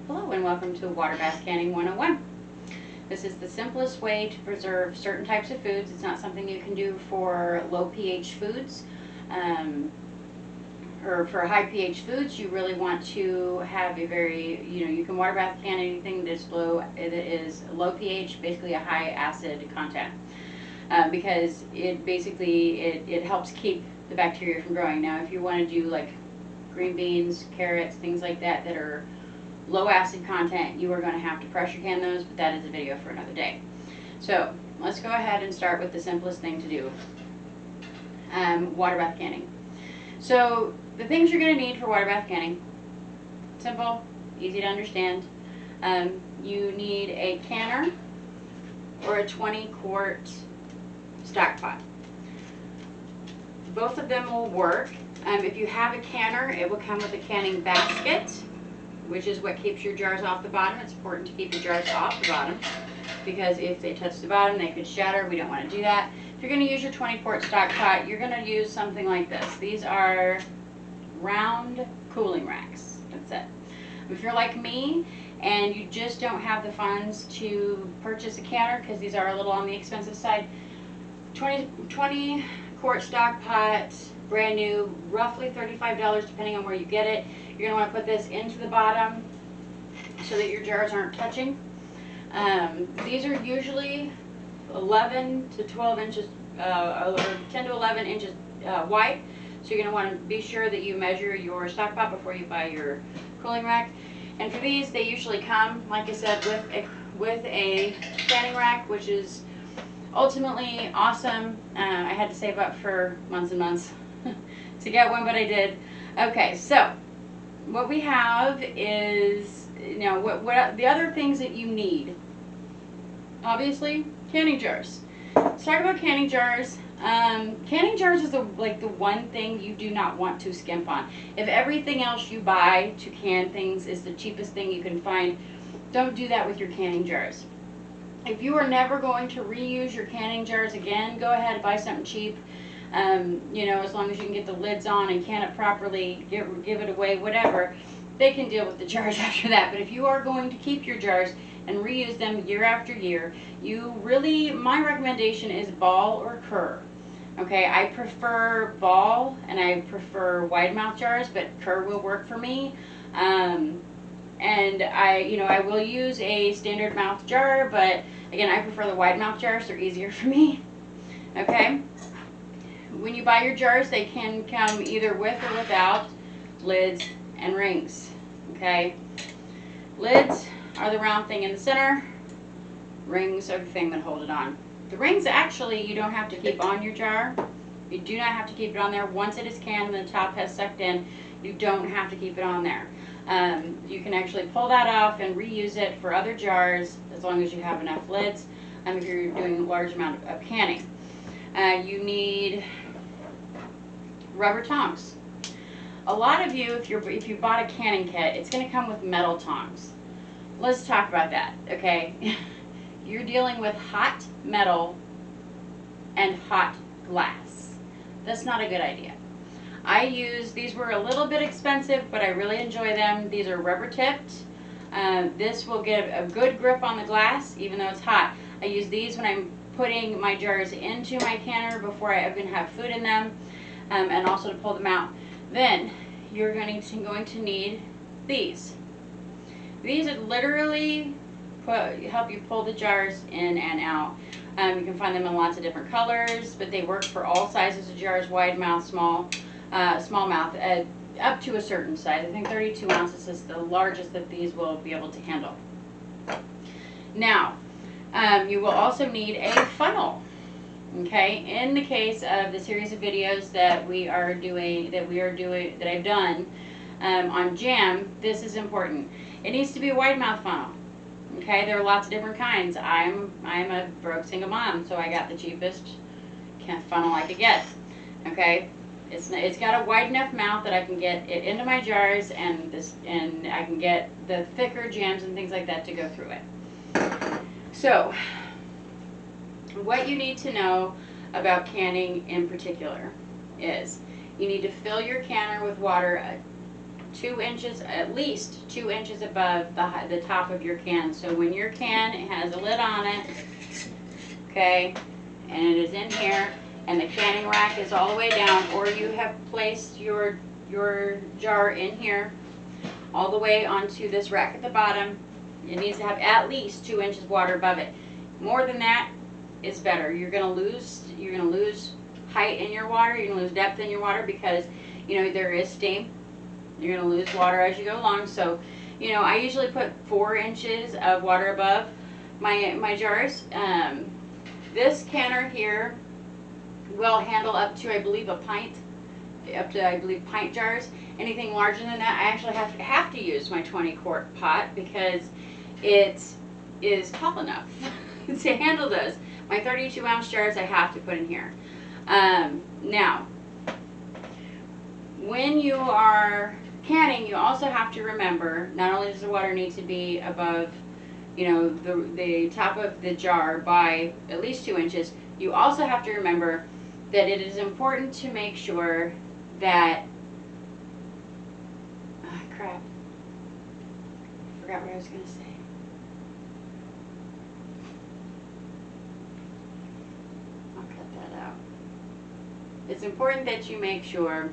Hello and welcome to Water Bath Canning 101. This is the simplest way to preserve certain types of foods. It's not something you can do for low pH foods. Or for high pH foods, you really want to have a very, you can water bath can anything that's low, it is low pH, basically a high acid content. Because it basically, it helps keep the bacteria from growing. Now if you want to do like green beans, carrots, things like that that are low acid content, you are going to have to pressure can those, but that is a video for another day. So let's go ahead and start with the simplest thing to do, water bath canning. So the things you're going to need for water bath canning, simple, easy to understand. You need a canner or a 20-quart stock pot. Both of them will work. If you have a canner, it will come with a canning basket, which is what keeps your jars off the bottom. It's important to keep your jars off the bottom because if they touch the bottom, they could shatter. We don't want to do that. If you're going to use your 20-quart stock pot, you're going to use something like this. These are round cooling racks. That's it. If you're like me and you just don't have the funds to purchase a canner, because these are a little on the expensive side, 20-quart stock pot, brand new, roughly $35 depending on where you get it. You're going to want to put this into the bottom so that your jars aren't touching. These are usually 11 to 12 inches, or 10 to 11 inches wide. So you're going to want to be sure that you measure your stock pot before you buy your cooling rack. And for these, they usually come, like I said, with a canning rack, which is ultimately awesome. I had to save up for months and months to get one, but I did. Okay, so what we have is, what the other things that you need. Obviously, canning jars. Let's talk about canning jars. Canning jars is the one thing you do not want to skimp on. If everything else you buy to can things is the cheapest thing you can find, don't do that with your canning jars. If you are never going to reuse your canning jars again, go ahead and buy something cheap. As long as you can get the lids on and can it properly, give it away, whatever, they can deal with the jars after that. But if you are going to keep your jars and reuse them year after year, my recommendation is Ball or Kerr. Okay, I prefer Ball and I prefer wide mouth jars, but Kerr will work for me. And I will use a standard mouth jar, but again, I prefer the wide mouth jars. They're easier for me. Okay, when you buy your jars, they can come either with or without lids and rings. Okay, lids are the round thing in the center. Rings are the thing that hold it on. The rings, actually, you don't have to keep on your jar. You do not have to keep it on there. Once it is canned and the top has sucked in, you don't have to keep it on there. You can actually pull that off and reuse it for other jars as long as you have enough lids, if you're doing a large amount of canning. You need rubber tongs. A lot of you, if you bought a canning kit, it's going to come with metal tongs. Let's talk about that, okay? You're dealing with hot metal and hot glass. That's not a good idea. These were a little bit expensive, but I really enjoy them. These are rubber tipped. This will give a good grip on the glass, even though it's hot. I use these when I'm putting my jars into my canner before I even have food in them, and also to pull them out. Then you're going to need these. These are literally help you pull the jars in and out. You can find them in lots of different colors, but they work for all sizes of jars, wide mouth, small mouth, up to a certain size. I think 32 ounces is the largest that these will be able to handle. Now, you will also need a funnel. Okay, in the case of the series of videos that I've done on jam, this is important. It needs to be a wide mouth funnel. Okay, there are lots of different kinds. I'm a broke single mom, so I got the cheapest funnel I could get. Okay, it's got a wide enough mouth that I can get it into my jars, and I can get the thicker jams and things like that to go through it. So, what you need to know about canning in particular is you need to fill your canner with water 2 inches, at least 2 inches above the top of your can. So when your can has a lid on it, okay, and it is in here, and the canning rack is all the way down, or you have placed your jar in here all the way onto this rack at the bottom, it needs to have at least 2 inches water above it. More than that is better. You're gonna lose height in your water, you're gonna lose depth in your water, because you know there is steam. You're gonna lose water as you go along. So, you know, I usually put 4 inches of water above my jars. This canner here will handle up to, I believe, a pint, pint jars. Anything larger than that, I actually have to use my 20-quart pot, because it is tall enough to handle those. My 32-ounce jars I have to put in here. Now, when you are canning, you also have to remember, not only does the water need to be above, you know, the top of the jar by at least 2 inches, you also have to remember that it is important to make sure that, crap, forgot what I was going to say. I'll cut that out. It's important that you make sure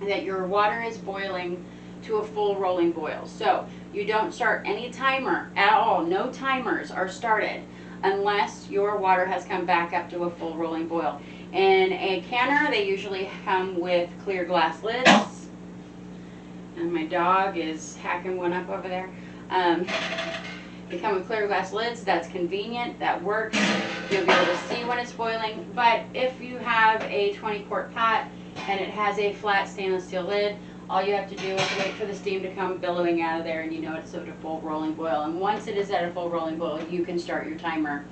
that your water is boiling to a full rolling boil. So you don't start any timer at all. No timers are started unless your water has come back up to a full rolling boil. In a canner, they usually come with clear glass lids. And my dog is hacking one up over there. They come with clear glass lids. That's convenient. That works. You'll be able to see when it's boiling. But if you have a 20-quart pot and it has a flat stainless steel lid, all you have to do is wait for the steam to come billowing out of there, and you know it's at a full rolling boil. And once it is at a full rolling boil, you can start your timer.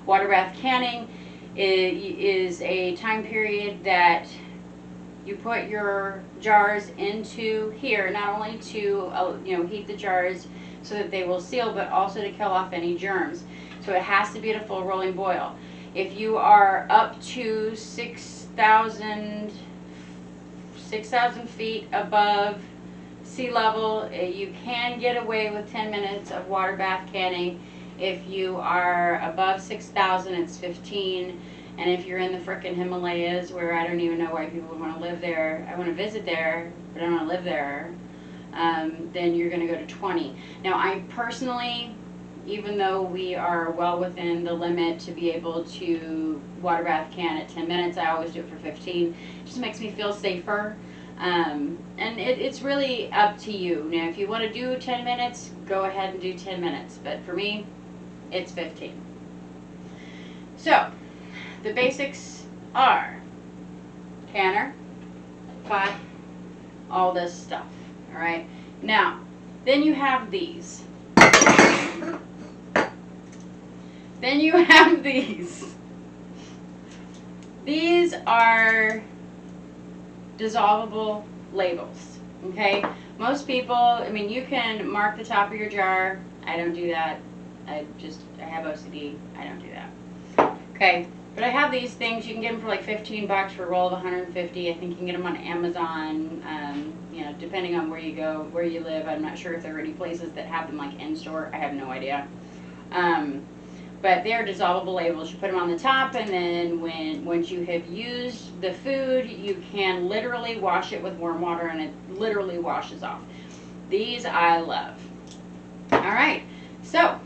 Water bath canning is a time period that you put your jars into here, not only to heat the jars so that they will seal, but also to kill off any germs. So it has to be at a full rolling boil. If you are up to 6,000 feet above sea level, you can get away with 10 minutes of water bath canning. If you are above 6,000, it's 15. And if you're in the frickin' Himalayas, where I don't even know why people would want to live there, I want to visit there, but I don't want to live there, then you're going to go to 20. Now, I personally, even though we are well within the limit to be able to water bath can at 10 minutes, I always do it for 15. It just makes me feel safer. And it's really up to you. Now, if you want to do 10 minutes, go ahead and do 10 minutes. But for me, it's 15. So, the basics are canner, pot, all this stuff. All right. Now, then you have these. Then you have these. These are dissolvable labels. Okay. Most people, I mean, you can mark the top of your jar. I don't do that. I have OCD. I don't do that. Okay. But I have these things. You can get them for like $15 for a roll of 150. I think you can get them on Amazon. Depending on where you go, where you live. I'm not sure if there are any places that have them like in store. I have no idea. But they are dissolvable labels. You put them on the top, and then once you have used the food, you can literally wash it with warm water, and it literally washes off. These I love. All right. So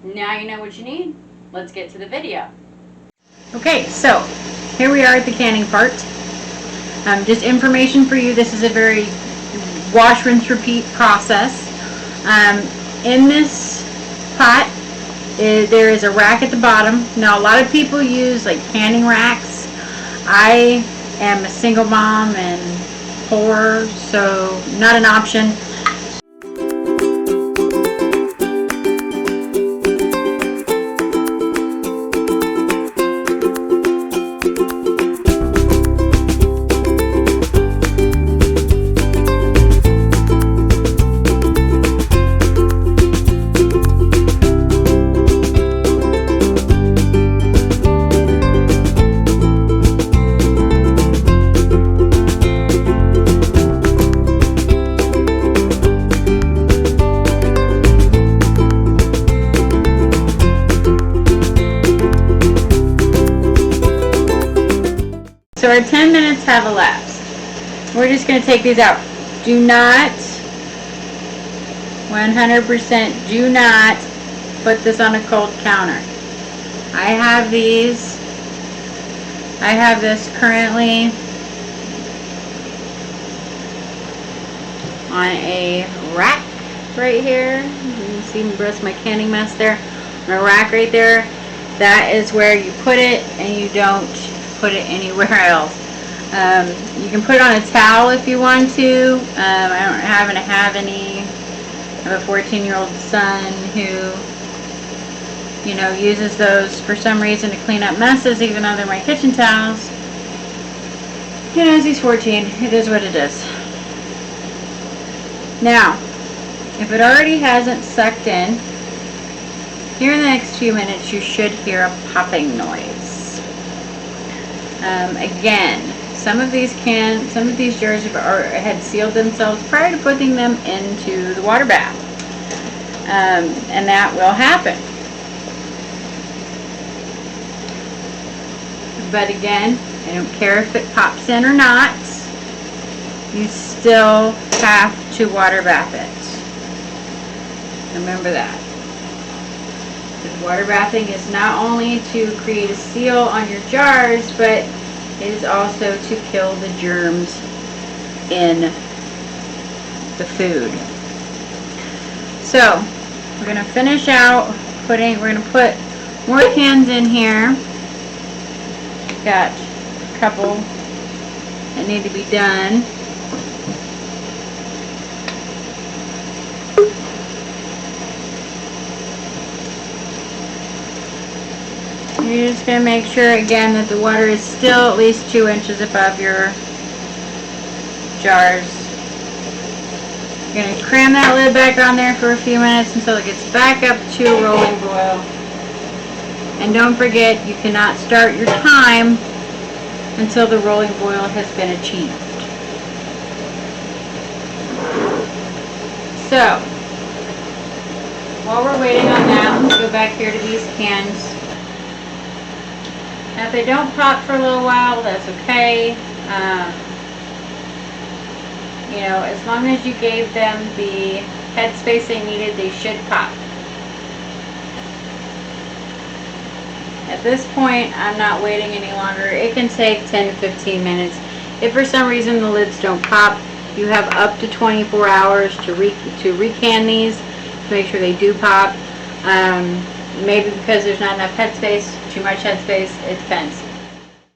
now you know what you need. Let's get to the video. Okay, so here we are at the canning part. Just information for you, this is a very wash, rinse, repeat process. In this pot, there is a rack at the bottom. Now, a lot of people use like canning racks. I am a single mom and poor, so not an option. so our 10 minutes have elapsed. We're just going to take these out. Do not, 100% do not put this on a cold counter. I have these. I have this currently on a rack right here. You can see the rest of my canning mess there. On a rack right there. That is where you put it, and you don't put it anywhere else. You can put it on a towel if you want to. I don't happen to have any. I have a 14-year-old son who, you know, uses those for some reason to clean up messes, even though they're my kitchen towels. He knows he's 14. It is what it is. Now, if it already hasn't sucked in, here in the next few minutes you should hear a popping noise. Again, some of these jars had sealed themselves prior to putting them into the water bath, and that will happen. But again, I don't care if it pops in or not, you still have to water bath it. Remember that. Because water bathing is not only to create a seal on your jars, but it is also to kill the germs in the food. So, we're going to finish out we're going to put more cans in here. Got a couple that need to be done. You're just going to make sure again that the water is still at least 2 inches above your jars. You're going to cram that lid back on there for a few minutes until it gets back up to a rolling boil. And don't forget, you cannot start your time until the rolling boil has been achieved. So, while we're waiting on that, let's go back here to these cans. Now, if they don't pop for a little while, that's okay. You know, as long as you gave them the headspace they needed, they should pop. At this point, I'm not waiting any longer. It can take 10 to 15 minutes. If for some reason the lids don't pop, you have up to 24 hours to recan these to make sure they do pop. Maybe because there's not enough headspace, too much headspace, it depends.